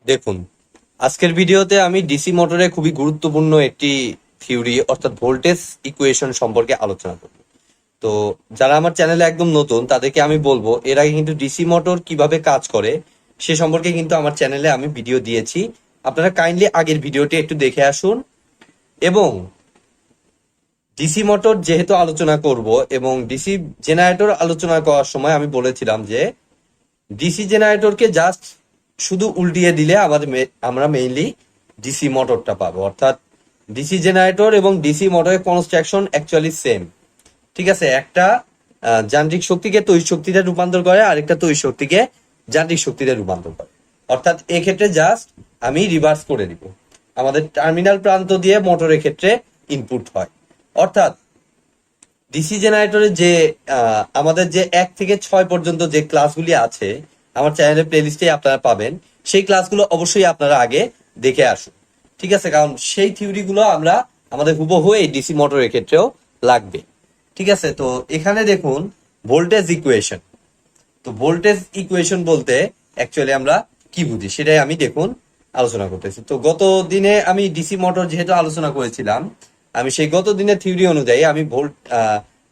দেখুন, আজকের ভিডিওতে আমি ডিসি মোটরে খুবই গুরুত্বপূর্ণ একটি থিওরি অর্থাৎ ভোল্টেজ ইকুয়েশন সম্পর্কে আলোচনা করব। তো যারা আমার চ্যানেলে একদম নতুন তাদেরকে আমি বলবো, এর আগে কিন্তু ডিসি মোটর কিভাবে কাজ করে সে সম্পর্কে কিন্তু আমার চ্যানেলে আমি ভিডিও দিয়েছি। আপনারা কাইন্ডলি আগের ভিডিওটি একটু দেখে আসুন। এবং ডিসি মোটর যেহেতু আলোচনা করব এবং ডিসি জেনারেটর আলোচনা করার সময় আমি বলেছিলাম যে ডিসি জেনারেটরকে জাস্ট শুধু উল্টিয়ে দিলে আমরা মেইনলি ডিসি মোটরটা পাবো, অর্থাৎ ডিসি জেনারেটর এবং ডিসি মোটরের কনস্ট্রাকশন অ্যাকচুয়ালি সেম। ঠিক আছে, একটা যান্ত্রিক শক্তিকে তড়িৎ শক্তিতে রূপান্তর করে, আরেকটা তড়িৎ শক্তিকে যান্ত্রিক শক্তিতে রূপান্তর করে। অর্থাৎ এক্ষেত্রে জাস্ট আমি রিভার্স করে দিব, আমাদের টার্মিনাল প্রান্ত দিয়ে মোটরের ক্ষেত্রে ইনপুট হয়। অর্থাৎ ডিসি জেনারেটরের যে আমাদের যে 1 থেকে 6 পর্যন্ত যে ক্লাসগুলি আছে আমার চ্যানেলের প্লেলিস্টে আপনারা পাবেন, সেই ক্লাসগুলো অবশ্যই আপনারা আগে দেখে আসুন। ঠিক আছে, কারণ সেই থিওরিগুলো আমরা আমাদের হুবহু এই ডিসি মোটরের ক্ষেত্রেও লাগবে। ঠিক আছে, তো এখানে দেখুন ভোল্টেজ ইকুয়েশন। তো ভোল্টেজ ইকুয়েশন বলতে অ্যাকচুয়ালি আমরা কি বুঝি সেটাই আমি দেখুন আলোচনা করতেছি। তো গত দিনে আমি ডিসি মোটর যেহেতু আলোচনা করেছিলাম, আমি সেই গত দিনের থিওরি অনুযায়ী আমি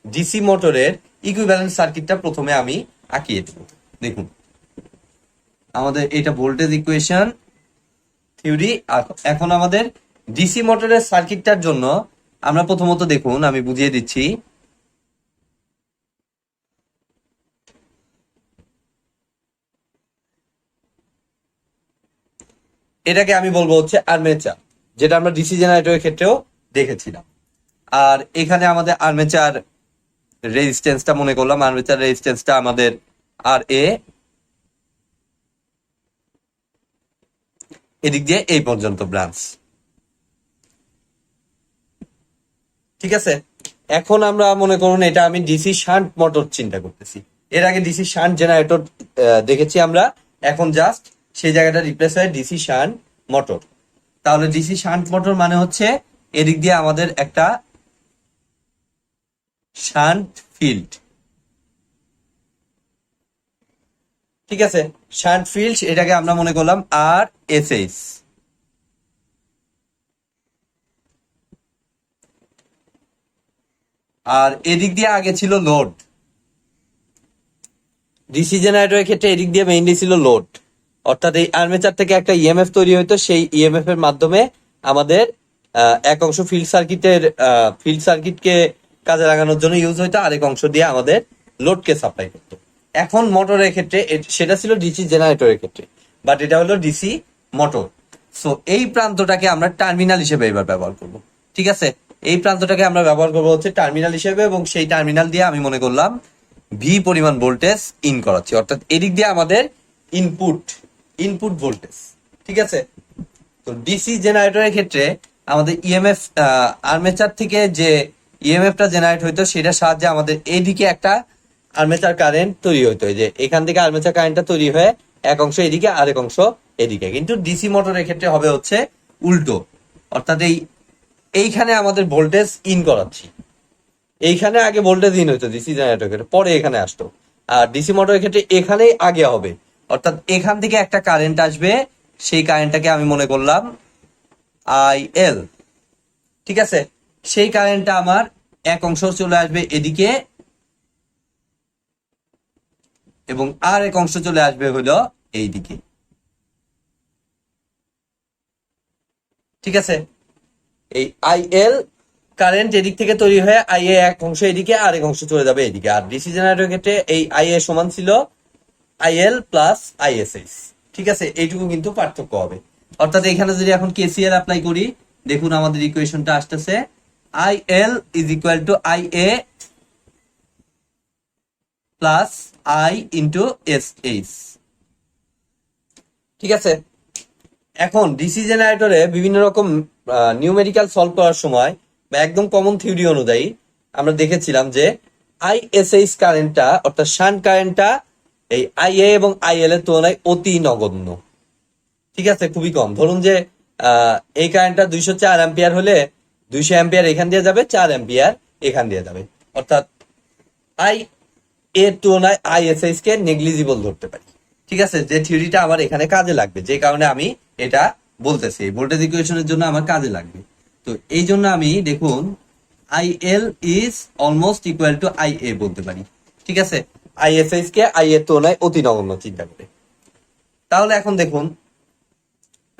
ডিসি মোটরের ইকুইভ্যালেন্ট সার্কিটটা প্রথমে আমি আঁকিয়ে দেব। দেখুন, আমাদের এটা ভোল্টেজ ইকুয়েশন থিওরি। এখন আমাদের ডিসি মোটরের সার্কিটটার জন্য আমরা প্রথমত দেখুন আমি বুঝিয়ে দিচ্ছি। এটাকে আমি বলবো হচ্ছে আর্মেচার, যেটা আমরা ডিসি জেনারেটরের ক্ষেত্রেও দেখেছিলাম। আর এখানে আমাদের আর্মেচার রেজিস্ট্যান্সটা মনে করলাম, আর্মেচার রেজিস্ট্যান্সটা আমাদের আর এ, এদিক দিয়ে এই পর্যন্ত ব্রাঞ্চ। ঠিক আছে, এখন আমরা মনে করুন এটা আমি ডিসি শান্ট মোটর চিন্তা করতেছি। এর আগে ডিসি শান্ট জেনারেটর দেখেছি আমরা, এখন জাস্ট সেই জায়গাটা রিপ্লেস হয় ডিসি শান্ট মোটর। তাহলে ডিসি শান্ট মোটর মানে হচ্ছে এদিক দিয়ে আমাদের একটা শান্ট ফিল্ড। ঠিক আছে, শান্ট ফিল্ড, এটাকে আমরা মনে করলাম আর এস এইচ। আর এদিক দিয়ে আগে ছিল লোড। ডিসি জেনারেটরের ক্ষেত্রে এদিক দিয়ে মেইনলি ছিল লোড, অর্থাৎ এই আর্মেচার থেকে একটা ইএমএফ তৈরি হইতো, সেই ইএমএফ এর মাধ্যমে আমাদের এক অংশ ফিল্ড সার্কিটকে কাজে লাগানোর জন্য ইউজ হইতো, আরেক অংশ দিয়ে আমাদের লোডকে সাপ্লাই করতো। এখন মোটরের ক্ষেত্রে সেটা ছিল ডিসি জেনারেটরের ক্ষেত্রে, বাট এটা হলো ডিসি মোটর। সো এই প্রান্তটাকে আমরা টার্মিনাল হিসেবে এবার ব্যবহার করব। ঠিক আছে, এই প্রান্তটাকে আমরা ব্যবহার করবো হচ্ছে টার্মিনাল হিসেবে, এবং সেই টার্মিনাল দিয়ে আমি মনে করলাম ভি পরিমাণ ভোল্টেজ ইন করাচ্ছি, অর্থাৎ এদিক দিয়ে আমাদের ইনপুট ভোল্টেজ। ঠিক আছে, তো ডিসি জেনারেটরের ক্ষেত্রে আমাদের ইএমএফ আর্মেচার থেকে যে ইএমএফটা জেনারেট হইতো সেটার সাহায্যে আমাদের এদিকে একটা আর্মেচার কারেন্ট তৈরি হইতো। যে এখান থেকে আর্মেচার কারেন্টটা তৈরি হয়ে এক অংশ এদিকে আরেক অংশ এদিকে। কিন্তু ডিসি মোটরের ক্ষেত্রে হবে হচ্ছে উল্টো, অর্থাৎ এইখানে আমাদের ভোল্টেজ ইন করাচ্ছি, এইখানে আগে ভোল্টেজ ইন হইতো ডিসি জেনারেটরের ক্ষেত্রে, পরে এখানে আসতো। আর ডিসি মোটরের ক্ষেত্রে এখানেই আগে হবে, অর্থাৎ এখান থেকে একটা কারেন্ট আসবে, সেই কারেন্টটাকে আমি মনে করলাম আইএল। ঠিক আছে, সেই কারেন্টটা আমার এক অংশ চলে আসবে এদিকে এবং আর এক অংশ চলে আসবে হলো এইদিকে। ঠিক আছে, এই আইএল কারেন্ট এদিক থেকে তৈরি হয়ে আইএ এক অংশ এদিকে আরেক অংশ চলে যাবে এদিকে। আর ডিসি জেনারেটরের ক্ষেত্রে এই আইএ সমান ছিল আইএল প্লাস আইএসএস। ঠিক আছে, এইটুকু কিন্তু পার্থক্য হবে। অর্থাৎ এখানে যদি এখন কেসিএল অ্যাপ্লাই করি, দেখুন আমাদের ইকুয়েশনটা আসতেছে IL is equal to IA plus I into S H. ঠিক আছে, এখন ডিসি জেনারেটরে বিভিন্ন রকম নিউমেরিক্যাল সলভ করার সময় বা একদম কমন থিওরি অনুযায়ী আমরা দেখেছিলাম যে আইএসএইচ কারেন্টটা অর্থাৎ শান্ট কারেন্টটা এই আইএ এবং আইএল এর তুলনায় অতি নগণ্য। ঠিক আছে, খুবই কম। ধরুন যে এই কারেন্টটা 204 অ্যাম্পিয়ার হলে 200 অ্যাম্পিয়ার এখান দিয়ে যাবে, 4 অ্যাম্পিয়ার এখান দিয়ে যাবে। অর্থাৎ আই এর তুলনায় আইএসএইচ কে নেগলিজিবল ধরতে পারি। ঠিক আছে, যে থিওরিটা আমার এখানে কাজে লাগবে, যে কারণে আমি এটা বলতেছি এই ভোল্টেজ ইকুয়েশনের জন্য আমার কাজে লাগবে। তো এই জন্য আমি দেখুন I L is almost equal to I A বলতে পারি। ঠিক আছে, আইএসএইচ কে আই এর তুলনায় অতি নগণ্য চিন্তা করে। তাহলে এখন দেখুন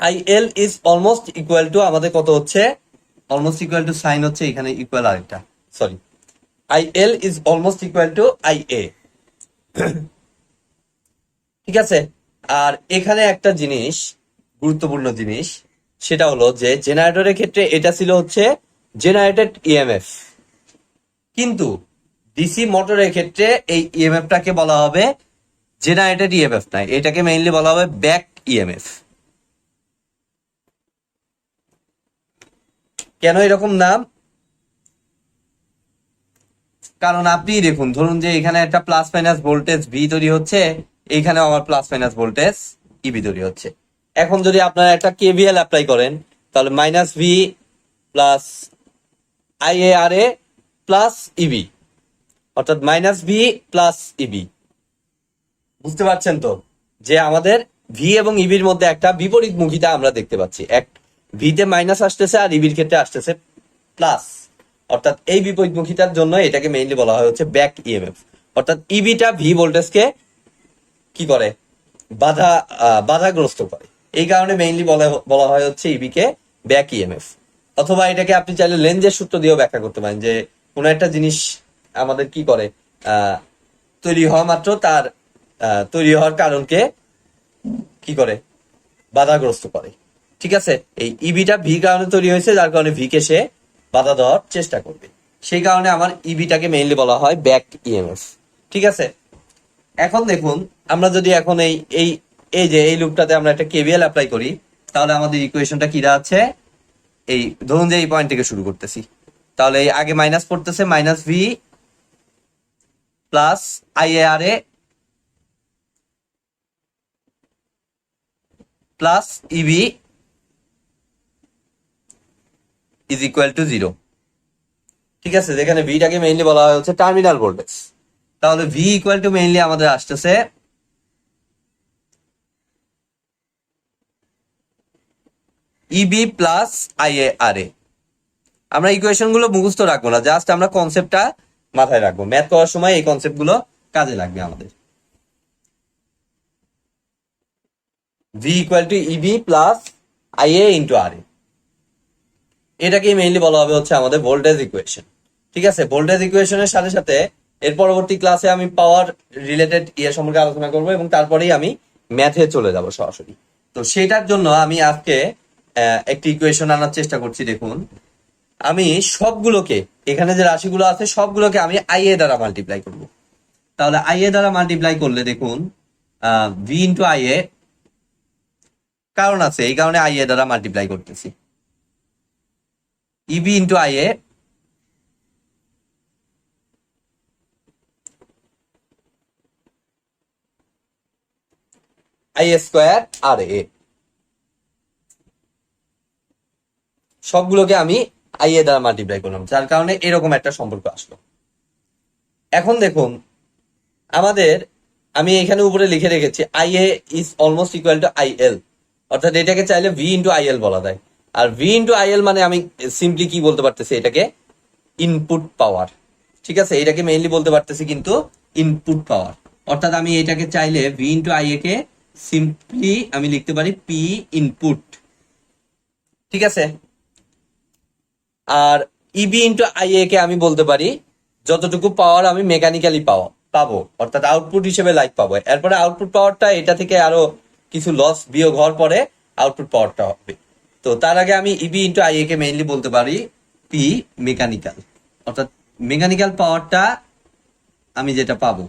I L is almost equal to আমাদের কত হচ্ছে, অলমোস্ট ইকুয়াল টু সাইন হচ্ছে এখানে ইকুয়াল আরেকটা, sorry, I L is almost equal to I A. ঠিক আছে, আর এখানে একটা জিনিস, গুরুত্বপূর্ণ জিনিস, সেটা হলো যে জেনারেটরের ক্ষেত্রে এটা ছিল হচ্ছে জেনারেটেড ইএমএফ, কিন্তু ডিসি মোটরের ক্ষেত্রে এই ইএমএফটাকে বলা হবে জেনারেটেড ইএমএফ নয়, এটাকে মেইনলি বলা হবে ব্যাক ইএমএফ। কেন এরকম নাম? কারণ আপনি দেখুন, ধরুন যে এখানে একটা প্লাস মাইনাস ভোল্টেজ ভি তৈরি হচ্ছে, এইখানে আমার প্লাস মাইনাস ভোল্টেজ ইবি তৈরি হচ্ছে। এখন যদি আপনারা একটা কেভিএল অ্যাপ্লাই করেন, তাহলে minus V plus I A R A plus EB, অর্থাৎ মাইনাস ভি প্লাস ইবি। বুঝতে পারছেন তো যে আমাদের ভি এবং ইবির মধ্যে একটা বিপরীত মুখিতা আমরা দেখতে পাচ্ছি, এক ভিতে মাইনাস আসতেছে আর ইবির ক্ষেত্রে আসতেছে প্লাস। অর্থাৎ এই বিপরীতমুখিতার জন্য এটাকে মেইনলি বলা হয় হচ্ছে ব্যাক ইএমএফ। অর্থাৎ ইবিটা ভি ভোল্টেজকে কি করে, বাধাগ্রস্ত করে, এই কারণে মেইনলি বলা হয় হচ্ছে ইবি কে ব্যাক ইএমএফ। অথবা এটাকে আপনি চাইলে লেন্জের সূত্র দিয়েও ব্যাখ্যা করতে পারেন, যে কোনো একটা জিনিস আমাদের কি করে, তৈরি হওয়া মাত্র তার তৈরি হওয়ার কারণকে কি করে, বাধাগ্রস্ত করে। ঠিক আছে, এই ইবিটা ভি কারণে তৈরি হয়েছে, যার কারণে ভি কে সে বাধা দেওয়ার চেষ্টা করবে, সেই কারণে আমার ইবিটাকে মেইনলি বলা হয় ব্যাক ইএমএফ। ঠিক আছে, এখন দেখুন আমরা যদি এখন এই এই এই যে এই লুপটাতে আমরা একটা কেভিএল অ্যাপ্লাই করি, তাহলে আমাদের ইকুয়েশনটা কি দাঁড়াচ্ছে, এই ধরুন যে এই পয়েন্ট থেকে শুরু করতেছি, তাহলে এই আগে মাইনাস পড়তেছে minus V plus I A R A plus EB is equal to 0। ঠিক আছে, যেখানে ভিটাকে মেইনলি বলা হয় হচ্ছে টার্মিনাল ভোল্টেজ, তাহলে ভি ইকুয়াল টু মেইনলি আমাদের আসতেছে ইবি প্লাস আই এ আর এ। আমরা ইকুয়েশন গুলো মুখস্থ রাখবো না, জাস্ট আমরা কনসেপ্টটা মাথায় রাখবো, ম্যাথ করার সময় এই কনসেপ্ট গুলো কাজে লাগবে আমাদের। V equal to EB plus I A into R A, এটাকেই মেইনলি বলা হবে হচ্ছে আমাদের ভোল্টেজ ইকুয়েশন। ঠিক আছে, ভোল্টেজ ইকুয়েশনের সাথে সাথে এর পরবর্তী ক্লাসে আমি পাওয়ার রিলেটেড ইয়ে সম্পর্কে আলোচনা করবো, এবং তারপরেই আমি ম্যাথে চলে যাব সরাসরি। তো সেটার জন্য আমি আজকে একটি ইকুয়েশন আনার চেষ্টা করছি। দেখুন, আমি সবগুলোকে, এখানে যে রাশিগুলো আছে সবগুলোকে আমি আই এ দ্বারা মাল্টিপ্লাই করব। তাহলে আই এ দ্বারা মাল্টিপ্লাই করলে দেখুন ভি ইন্টু আই এ, কারণ আছে এই কারণে আই এ দ্বারা মাল্টিপ্লাই করতেছি, EB into I A I square R A, সবগুলোকে আমি আই এ দ্বারা মাল্টিপ্লাই করলাম, যার কারণে এরকম একটা সম্পর্ক আসলো। এখন দেখুন আমাদের, আমি এখানে উপরে লিখে রেখেছি I A is almost equal to I L, অর্থাৎ এটাকে চাইলে ভি ইন্টু আই এল বলা যায়। আর ভি ইন্টু আই এল মানে আমি সিম্পলি কি বলতে পারতেছি, এটাকে ইনপুট পাওয়ার। ঠিক আছে, এটাকে মেইনলি বলতে পারতেছি কিন্তু ইনপুট পাওয়ার, অর্থাৎ আমি এটাকে চাইলে V into I A K simply আমি লিখতে পারি পি ইনপুট। ঠিক আছে, আর ইবি ইন্টু আই এ কে আমি বলতে পারি যতটুকু পাওয়ার আমি মেকানিক্যালি পাবো, অর্থাৎ আউটপুট হিসেবে লাইট পাবো। এরপরে আউটপুট পাওয়ারটা এটা থেকে আরো কিছু লস বিয়োগ হওয়ার পরে আউটপুট পাওয়ারটা হবে। তো তার আগে আমি ইবি ইন্টু আই এ কে মেইনলি বলতে পারি পি মেকানিক্যাল, অর্থাৎ মেকানিক্যাল পাওয়ারটা আমি যেটা পাবো,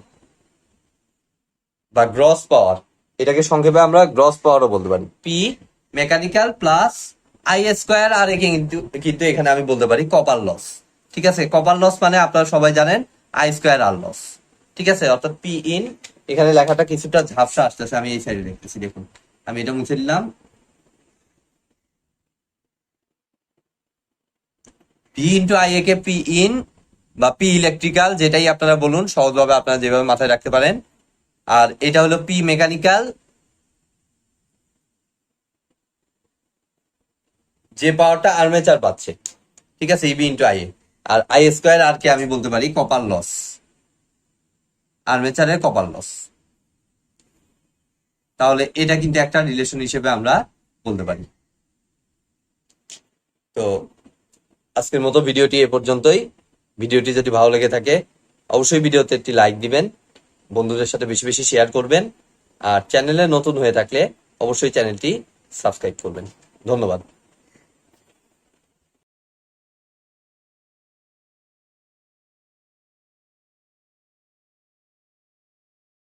বা গ্রস পাওয়ার, এটাকে সংক্ষেপে আমরা গ্রস পাওয়ারও বলতে পারি, P mechanical plus I square R একে কিন্তু এখানে আমি বলতে পারি কপার লস। ঠিক আছে, কপার লস মানে আপনারা সবাই জানেন আই স্কোয়ার আর লস। ঠিক আছে, অর্থাৎ পি ইন, এখানে লেখাটা কিছুটা ঝাপসা আসতেছে, আমি এই সাইডে লিখতেছি, দেখুন আমি এটা মুছে দিলাম, P into I A K P in বা পি ইলেকট্রিক্যাল, যেটাই আপনারা বলুন, সহজভাবে আপনারা যেভাবে মাথায় রাখতে পারেন। আর এটা হলো পি মেকানিক্যাল, যে পাওয়ারটা আর্মেচার পাচ্ছে, ঠিক আছে, ইবি ইন্টু আই। আর আই স্কোয়ার আর কি আমি বলতে পারি কপার লস, আর্মেচারের কপার লস। তাহলে এটা কিন্তু একটা রিলেশন হিসেবে আমরা বলতে পারি। তো আজকের মতো ভিডিওটি এ পর্যন্তই। ভিডিওটি যদি ভালো লেগে থাকে অবশ্যই ভিডিওতে একটি লাইক দিবেন, বন্ধুদের সাথে বেশি বেশি শেয়ার করবেন, আর চ্যানেলে নতুন হয়ে থাকলে অবশ্যই চ্যানেলটি সাবস্ক্রাইব করবেন। ধন্যবাদ।